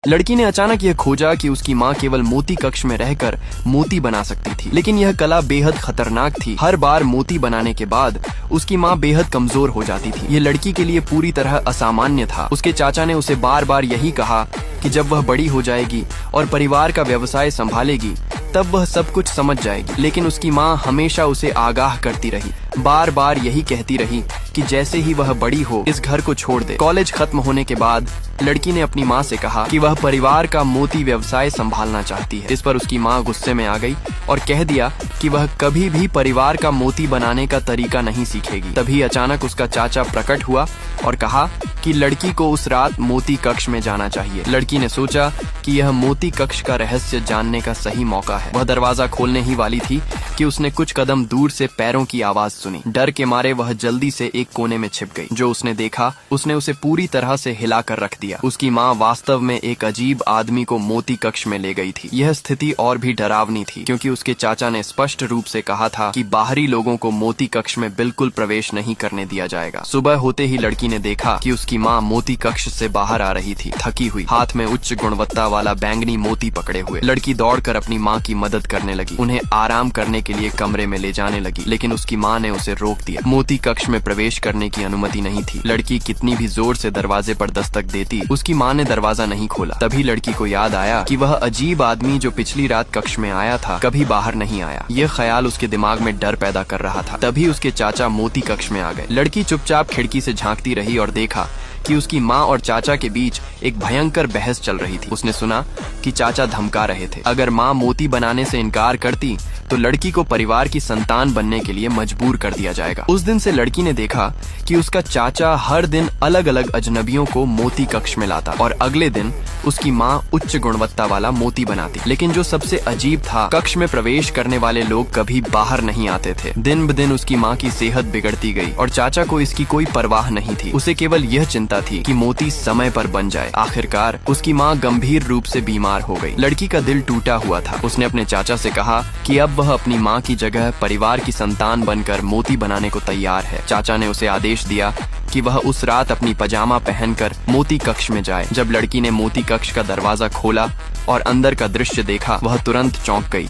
लड़की ने अचानक यह खोजा कि उसकी माँ केवल मोती कक्ष में रहकर मोती बना सकती थी, लेकिन यह कला बेहद खतरनाक थी। हर बार मोती बनाने के बाद उसकी माँ बेहद कमजोर हो जाती थी। यह लड़की के लिए पूरी तरह असामान्य था। उसके चाचा ने उसे बार बार यही कहा कि जब वह बड़ी हो जाएगी और परिवार का व्यवसाय संभालेगी तब वह सब कुछ समझ जाएगी, लेकिन उसकी माँ हमेशा उसे आगाह करती रही, बार बार यही कहती रही कि जैसे ही वह बड़ी हो इस घर को छोड़ दे। कॉलेज खत्म होने के बाद लड़की ने अपनी माँ से कहा कि वह परिवार का मोती व्यवसाय संभालना चाहती है। इस पर उसकी माँ गुस्से में आ गई और कह दिया कि वह कभी भी परिवार का मोती बनाने का तरीका नहीं सीखेगी। तभी अचानक उसका चाचा प्रकट हुआ और कहा कि लड़की को उस रात मोती कक्ष में जाना चाहिए। लड़की ने सोचा कि यह मोती कक्ष का रहस्य जानने का सही मौका है। वह दरवाजा खोलने ही वाली थी कि उसने कुछ कदम दूर से पैरों की आवाज सुनी। डर के मारे वह जल्दी से एक कोने में छिप गई। जो उसने देखा उसने उसे पूरी तरह से हिलाकर रख दिया। उसकी माँ वास्तव में एक अजीब आदमी को मोती कक्ष में ले गई थी। यह स्थिति और भी डरावनी थी क्योंकि उसके चाचा ने स्पष्ट रूप से कहा था कि बाहरी लोगों को मोती कक्ष में बिल्कुल प्रवेश नहीं करने दिया जाएगा। सुबह होते ही लड़की ने देखा कि उसकी माँ मोती कक्ष से बाहर आ रही थी, थकी हुई, हाथ में उच्च गुणवत्ता वाला बैंगनी मोती पकड़े हुए। लड़की दौड़कर अपनी माँ की मदद करने लगी, उन्हें आराम करने के लिए कमरे में ले जाने लगी, लेकिन उसकी माँ ने उसे रोक दिया। मोती कक्ष में प्रवेश करने की अनुमति नहीं थी। लड़की कितनी भी जोर से दरवाजे पर दस्तक देती, उसकी माँ ने दरवाजा नहीं खोला। तभी लड़की को याद आया कि वह अजीब आदमी जो पिछली रात कक्ष में आया था कभी बाहर नहीं आया। यह ख्याल उसके दिमाग में डर पैदा कर रहा था। तभी उसके चाचा मोती कक्ष में आ गए। लड़की चुपचाप खिड़की से झांकती रही और देखा कि उसकी माँ और चाचा के बीच एक भयंकर बहस चल रही थी। उसने सुना कि चाचा धमका रहे थे, अगर माँ मोती बनाने से इनकार करती तो लड़की को परिवार की संतान बनने के लिए मजबूर कर दिया जाएगा। उस दिन से लड़की ने देखा कि उसका चाचा हर दिन अलग अलग अजनबियों को मोती कक्ष में लाता और अगले दिन उसकी माँ उच्च गुणवत्ता वाला मोती बनाती। लेकिन जो सबसे अजीब था, कक्ष में प्रवेश करने वाले लोग कभी बाहर नहीं आते थे। दिन ब दिन उसकी माँ की सेहत बिगड़ती गई और चाचा को इसकी कोई परवाह नहीं थी। उसे केवल यह चिंता थी कि मोती समय पर बन जाए। आखिरकार उसकी माँ गंभीर रूप से बीमार हो गई। लड़की का दिल टूटा हुआ था। उसने अपने चाचा से कहा कि अब वह अपनी माँ की जगह परिवार की संतान बनकर मोती बनाने को तैयार है। चाचा ने उसे आदेश दिया कि वह उस रात अपनी पजामा पहनकर मोती कक्ष में जाए। जब लड़की ने मोती कक्ष का दरवाजा खोला और अंदर का दृश्य देखा, वह तुरंत चौंक गई।